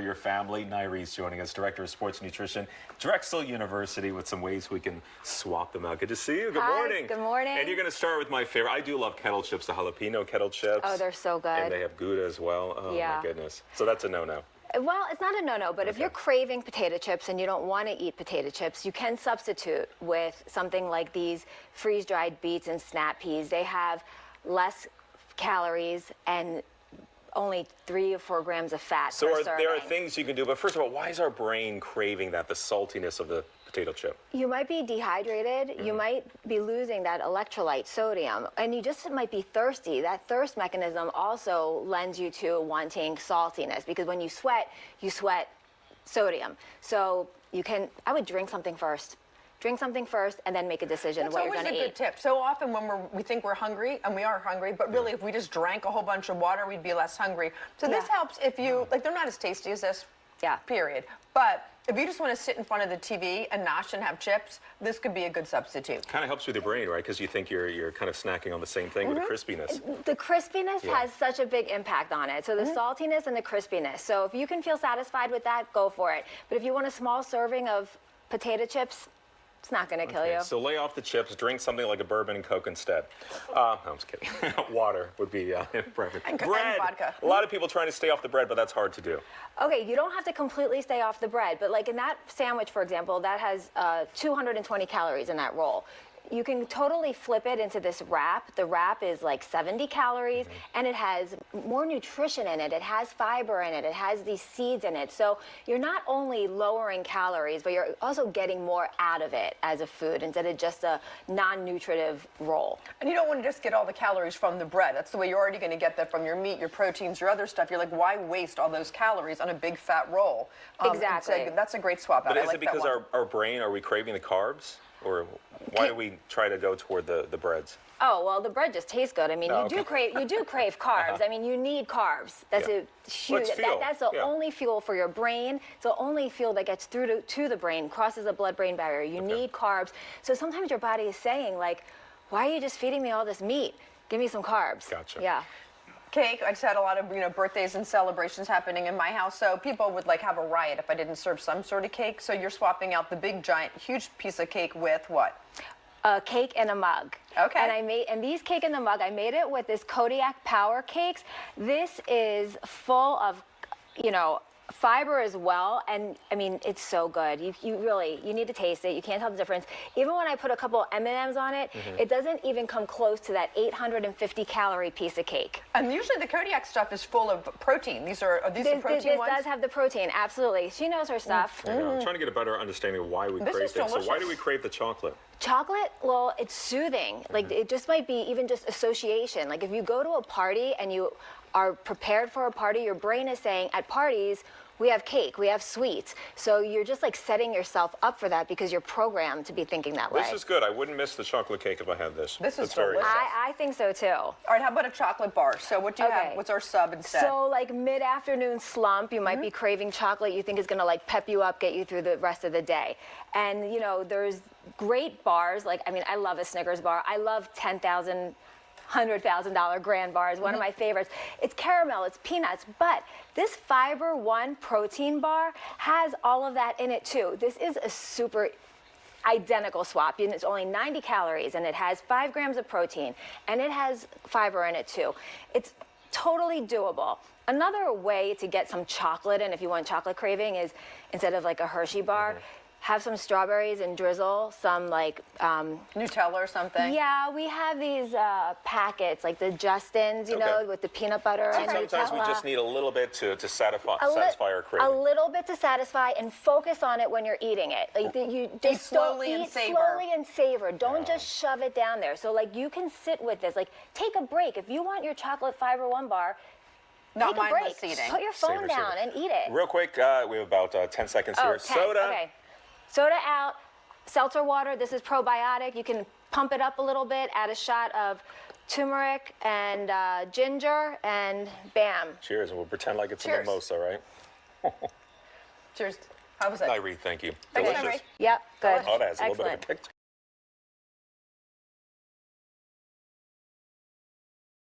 your family. Nyrie's joining us, Director of Sports Nutrition, Drexel University, with some ways we can swap them out. Good to see you. Good morning. Good morning. And you're going to start with my favorite. I do love kettle chips, the jalapeno kettle chips. Oh, they're so good. And they have Gouda as well. Oh, yeah. my goodness. So that's a no-no. Well, it's not a no-no, but if you're craving potato chips and you don't want to eat potato chips, you can substitute with something like these freeze-dried beets and snap peas. They have less calories and only 3 or 4 grams of fat per serving. There are things you can do, but first of all, why is our brain craving that, the saltiness of the potato chip? You might be dehydrated, you might be losing that electrolyte, sodium, and you just might be thirsty. That thirst mechanism also lends you to wanting saltiness, because when you sweat sodium. So I would drink something first. Drink something first and then make a decision of what you're going to eat. That's always a good tip. So often when we think we're hungry, and we are hungry, but really if we just drank a whole bunch of water, we'd be less hungry. So this helps if you, like, they're not as tasty as this, period. But if you just want to sit in front of the TV and nosh and have chips, this could be a good substitute. Kind of helps with your brain, right? Because you think you're kind of snacking on the same thing with the crispiness. The crispiness has such a big impact on it. So the saltiness and the crispiness. So if you can feel satisfied with that, go for it. But if you want a small serving of potato chips, it's not going to kill you. So lay off the chips, drink something like a bourbon and Coke instead. No, I'm just kidding. Water would be preference. And bread. Vodka. A lot of people trying to stay off the bread, but that's hard to do. Okay, you don't have to completely stay off the bread, but like in that sandwich, for example, that has 220 calories in that roll. You can totally flip it into this wrap. The wrap is like 70 calories, and it has more nutrition in it. It has fiber in it. It has these seeds in it. So you're not only lowering calories, but you're also getting more out of it as a food instead of just a non-nutritive roll. And you don't want to just get all the calories from the bread. That's the way you're already going to get that from your meat, your proteins, your other stuff. You're like, why waste all those calories on a big fat roll? Exactly. So that's a great swap out. But is it because our brain, are we craving the carbs? Or why do we try to go toward the breads? Oh, well, the bread just tastes good. I mean, you do crave carbs. I mean, you need carbs. That's a huge. That's the only fuel for your brain. It's the only fuel that gets through to the brain, crosses the blood-brain barrier. You need carbs. So sometimes your body is saying, like, why are you just feeding me all this meat? Give me some carbs. Gotcha. Yeah. Cake. I just had a lot of birthdays and celebrations happening in my house, so people would like have a riot if I didn't serve some sort of cake. So you're swapping out the big giant huge piece of cake with what? A cake in a mug. Okay. And these cake in the mug, I made it with this Kodiak Power Cakes. This is full of, fiber as well, and I mean, it's so good. You need to taste it. You can't tell the difference. Even when I put a couple M&Ms on it, it doesn't even come close to that 850 calorie piece of cake. And usually the Kodiak stuff is full of protein. Are these the protein ones? This does have the protein, absolutely. She knows her stuff. I'm trying to get a better understanding of why we crave things. So why do we crave the chocolate? Chocolate, well, it's soothing. Like, it just might be even just association. Like, if you go to a party and you are prepared for a party, your brain is saying, at parties, we have cake, we have sweets. So you're just like setting yourself up for that because you're programmed to be thinking that way. This is good. I wouldn't miss the chocolate cake if I had this. This is very delicious. I think so too. All right, how about a chocolate bar? So what do you have? What's our sub instead? So like mid-afternoon slump, you might be craving chocolate. You think is going to like pep you up, get you through the rest of the day. And there's great bars. Like, I mean, I love a Snickers bar. I love $10,000, $100,000 Grand Bar is one of my favorites. It's caramel, it's peanuts, but this Fiber One protein bar has all of that in it too. This is a super identical swap, and it's only 90 calories, and it has 5 grams of protein, and it has fiber in it too. It's totally doable. Another way to get some chocolate, and if you want chocolate craving, is instead of like a Hershey bar, have some strawberries and drizzle some like Nutella or something. Yeah, we have these packets like the Justins, with the peanut butter and sometimes Nutella. we just need a little bit to satisfy our craving. A little bit to satisfy, and focus on it when you're eating it. Like you just slowly and savor. Don't just shove it down there. So like you can sit with this. Like take a break if you want your chocolate Fiber One bar. Not take a break. mindless eating. Put your phone down and eat it. Real quick, we have about 10 seconds here. 10. Soda. Okay. Soda out. Seltzer water. This is probiotic. You can pump it up a little bit. Add a shot of turmeric and ginger, and bam. Cheers, and we'll pretend like it's a mimosa, right? Cheers. How was it? Nyree, thank you. Thanks, Delicious. Nyree. Yep, good. Oh, that has a little bit of a Excellent. kick to it.